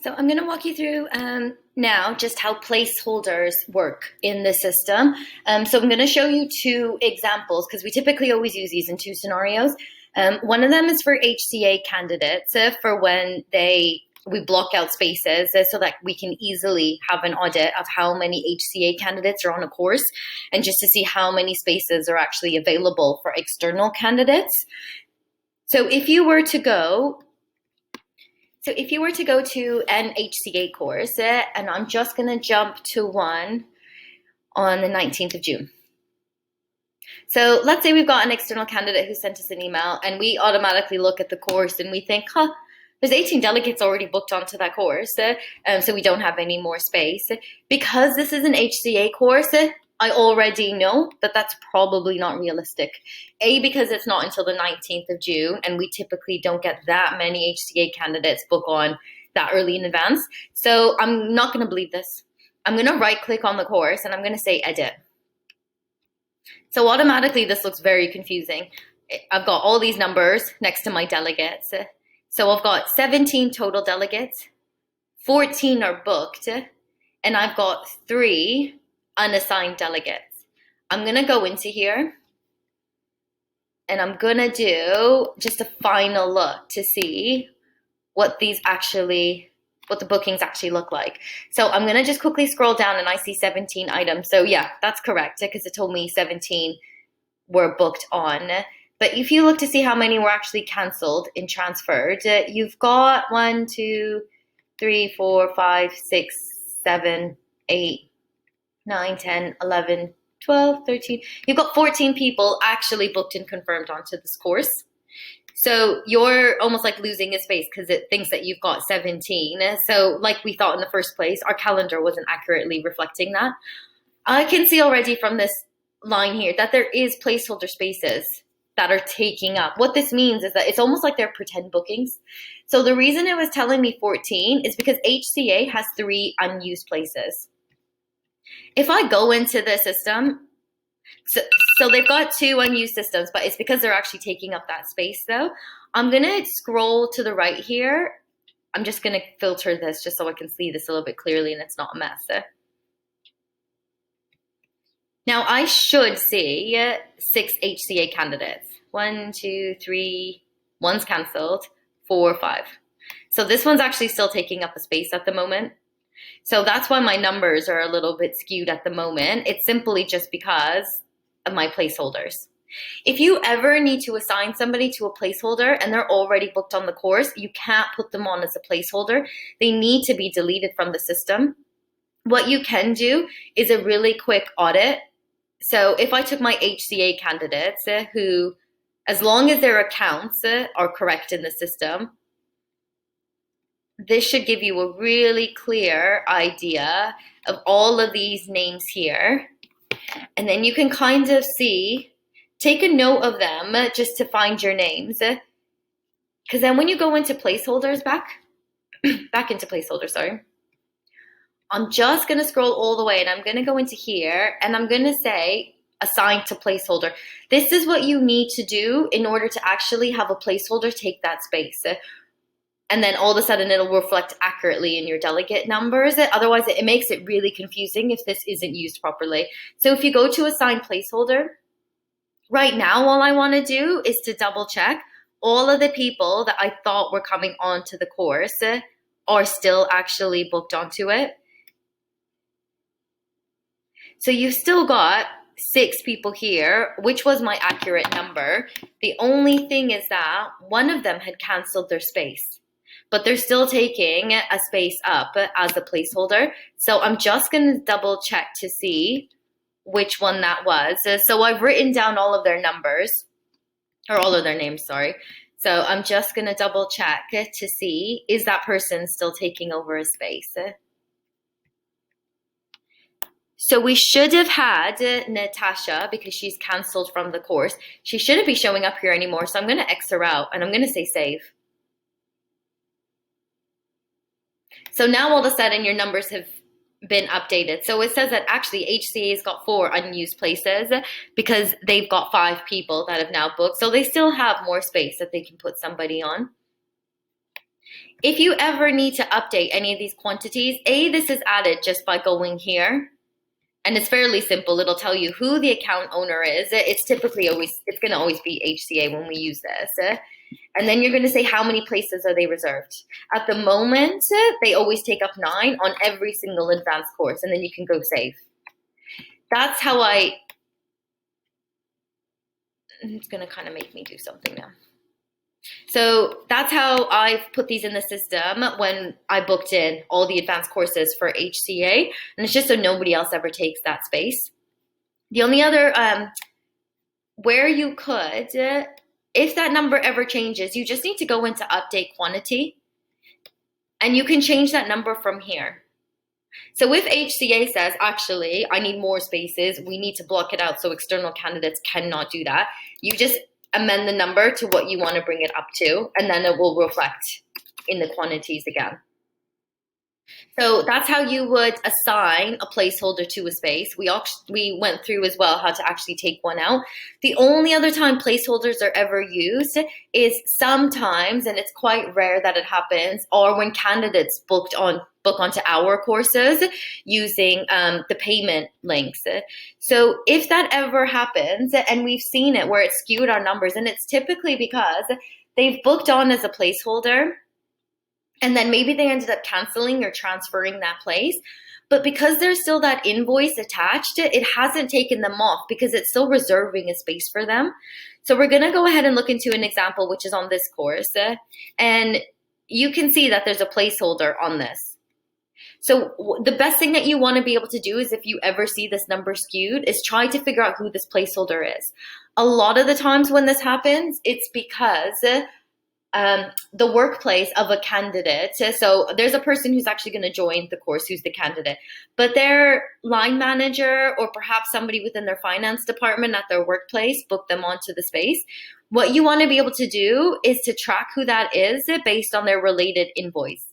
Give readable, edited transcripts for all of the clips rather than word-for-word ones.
So I'm going to walk you through now just how placeholders work in the system. So I'm going to show you two examples because we typically always use these in two scenarios. One of them is for HCA candidates for when we block out spaces so that we can easily have an audit of how many HCA candidates are on a course and just to see how many spaces are actually available for external candidates. So if you were to go to an HCA course, and I'm just going to jump to one on the 19th of June. So let's say we've got an external candidate who sent us an email and we automatically look at the course and we think, there's 18 delegates already booked onto that course, so we don't have any more space. Because this is an HCA course, I already know that that's probably not realistic. A, because it's not until the 19th of June, and we typically don't get that many HCA candidates book on that early in advance. So I'm not going to believe this. I'm going to right click on the course and I'm going to say edit. So automatically this looks very confusing. I've got all these numbers next to my delegates. So I've got 17 total delegates, 14 are booked, and I've got 3 unassigned delegates. I'm going to go into here and I'm going to do just a final look to see what the bookings actually look like. So I'm going to just quickly scroll down and I see 17 items. So yeah, that's correct because it told me 17 were booked on. But if you look to see how many were actually canceled and transferred, you've got 1, 2, 3, 4, 5, 6, 7, 8, 9, 10, 11, 12, 13. You've got 14 people actually booked and confirmed onto this course. So you're almost like losing a space because it thinks that you've got 17. So like we thought in the first place, our calendar wasn't accurately reflecting that. I can see already from this line here that there is placeholder spaces that are taking up. What this means is that it's almost like they're pretend bookings. So the reason it was telling me 14 is because HCA has 3 unused places. If I go into the system, so they've got 2 unused systems, but it's because they're actually taking up that space though. I'm going to scroll to the right here. I'm just going to filter this just so I can see this a little bit clearly and it's not a mess. Now I should see 6 HCA candidates. 1, 2, 3, one's cancelled, 4, 5. So this one's actually still taking up a space at the moment. So that's why my numbers are a little bit skewed at the moment. It's simply just because of my placeholders. If you ever need to assign somebody to a placeholder and they're already booked on the course, you can't put them on as a placeholder. They need to be deleted from the system. What you can do is a really quick audit. So if I took my HCA candidates who, as long as their accounts are correct in the system, this should give you a really clear idea of all of these names here. And then you can kind of see, take a note of them just to find your names. Because then when you go into placeholders back into placeholders, sorry. I'm just going to scroll all the way and I'm going to go into here and I'm going to say assign to placeholder. This is what you need to do in order to actually have a placeholder take that space. And then all of a sudden it'll reflect accurately in your delegate numbers. Otherwise, it makes it really confusing if this isn't used properly. So if you go to assign placeholder, right now all I want to do is to double check all of the people that I thought were coming onto the course are still actually booked onto it. So you've still got 6 people here, which was my accurate number. The only thing is that one of them had canceled their space, but they're still taking a space up as a placeholder. So I'm just going to double check to see which one that was. So I've written down all of their numbers, or all of their names, sorry. So I'm just going to double check to see, is that person still taking over a space? So we should have had Natasha because she's canceled from the course. She shouldn't be showing up here anymore. So I'm going to X her out and I'm going to say save. So now all of a sudden your numbers have been updated. So it says that actually HCA's got 4 unused places because they've got 5 people that have now booked. So they still have more space that they can put somebody on. If you ever need to update any of these quantities, this is added just by going here. And it's fairly simple. It'll tell you who the account owner is. It's typically it's going to always be HCA when we use this. And then you're going to say how many places are they reserved. At the moment, they always take up 9 on every single advanced course, and then you can go save. That's how it's going to kind of make me do something now. So that's how I've put these in the system when I booked in all the advanced courses for HCA. And it's just so nobody else ever takes that space. The only other, where you could, if that number ever changes, you just need to go into update quantity. And you can change that number from here. So if HCA says, actually, I need more spaces, we need to block it out so external candidates cannot do that, you just amend the number to what you want to bring it up to, and then it will reflect in the quantities again. So that's how you would assign a placeholder to a space. We went through as well how to actually take one out. The only other time placeholders are ever used is sometimes, and it's quite rare that it happens, or when candidates book onto our courses using the payment links. So if that ever happens, and we've seen it where it's skewed our numbers, and it's typically because they've booked on as a placeholder, and then maybe they ended up canceling or transferring that place. But because there's still that invoice attached, it hasn't taken them off because it's still reserving a space for them. So we're going to go ahead and look into an example, which is on this course. And you can see that there's a placeholder on this. So the best thing that you want to be able to do is if you ever see this number skewed is try to figure out who this placeholder is. A lot of the times when this happens, it's because the workplace of a candidate. So there's a person who's actually going to join the course who's the candidate, but their line manager or perhaps somebody within their finance department at their workplace booked them onto the space. What you want to be able to do is to track who that is based on their related invoice.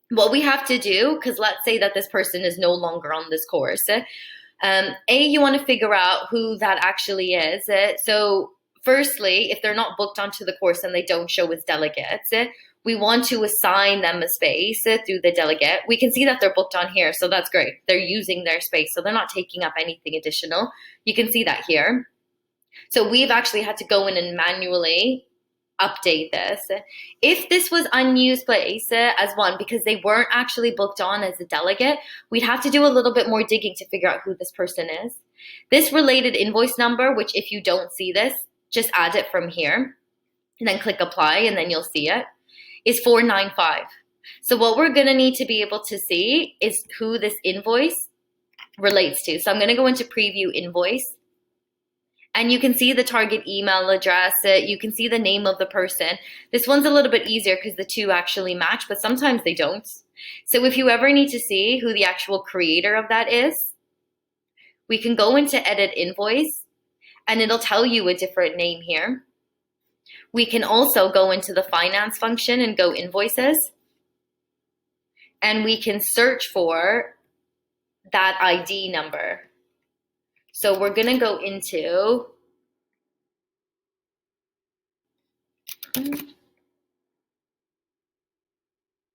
What we have to do, because let's say that this person is no longer on this course, you want to figure out who that actually is. So firstly, if they're not booked onto the course and they don't show as delegates, we want to assign them a space through the delegate. We can see that they're booked on here, so that's great. They're using their space, so they're not taking up anything additional. You can see that here. So we've actually had to go in and manually update this. If this was unused place as one because they weren't actually booked on as a delegate, we'd have to do a little bit more digging to figure out who this person is. This related invoice number, which if you don't see this, just add it from here and then click apply and then you'll see it, is 495. So what we're going to need to be able to see is who this invoice relates to. So I'm going to go into preview invoice and you can see the target email address. You can see the name of the person. This one's a little bit easier because the two actually match, but sometimes they don't. So if you ever need to see who the actual creator of that is, we can go into edit invoice and it'll tell you a different name here. We can also go into the finance function and go invoices. And we can search for that ID number. So we're going to go into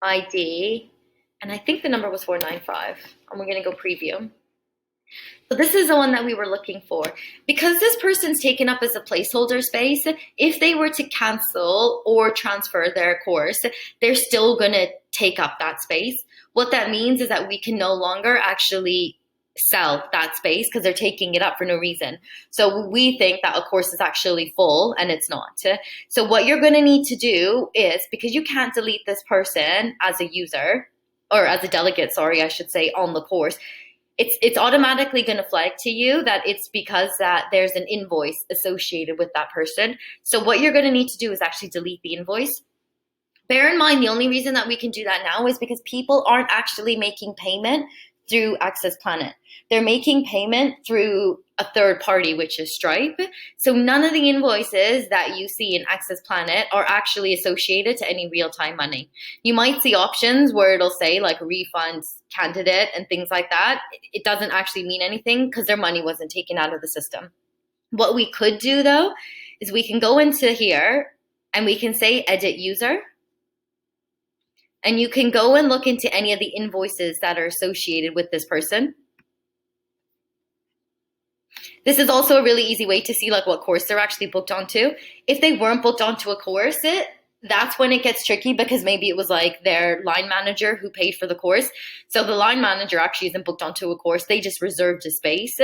ID. And I think the number was 495. And we're going to go preview. So this is the one that we were looking for. Because this person's taken up as a placeholder space, if they were to cancel or transfer their course, they're still going to take up that space. What that means is that we can no longer actually sell that space because they're taking it up for no reason. So we think that a course is actually full and it's not. So what you're going to need to do is, because you can't delete this person as a user, or as a delegate, sorry, I should say, on the course, it's automatically going to flag to you that it's because that there's an invoice associated with that person. So what you're going to need to do is actually delete the invoice. Bear in mind, the only reason that we can do that now is because people aren't actually making payment through Access Planet. They're making payment through a third party, which is Stripe. So none of the invoices that you see in Access Planet are actually associated to any real-time money. You might see options where it'll say like refunds candidate and things like that. It doesn't actually mean anything because their money wasn't taken out of the system. What we could do though, is we can go into here and we can say edit user. And you can go and look into any of the invoices that are associated with this person. This is also a really easy way to see like what course they're actually booked onto. If they weren't booked onto a course, that's when it gets tricky, because maybe it was like their line manager who paid for the course. So the line manager actually isn't booked onto a course. They just reserved a space.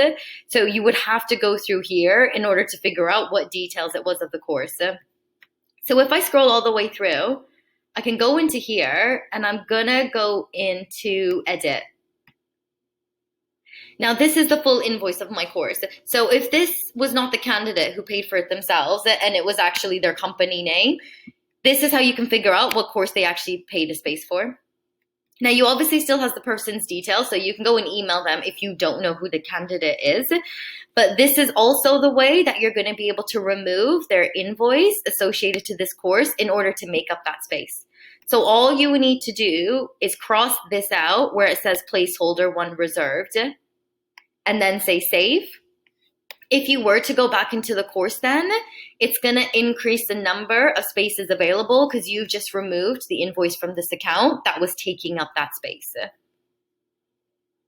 So you would have to go through here in order to figure out what details it was of the course. So if I scroll all the way through, I can go into here and I'm gonna go into edit. Now, this is the full invoice of my course. So if this was not the candidate who paid for it themselves and it was actually their company name, this is how you can figure out what course they actually paid a space for. Now, you obviously still have the person's details, so you can go and email them if you don't know who the candidate is. But this is also the way that you're going to be able to remove their invoice associated to this course in order to make up that space. So all you need to do is cross this out where it says placeholder 1 reserved, and then say save. If you were to go back into the course, then it's going to increase the number of spaces available because you've just removed the invoice from this account that was taking up that space.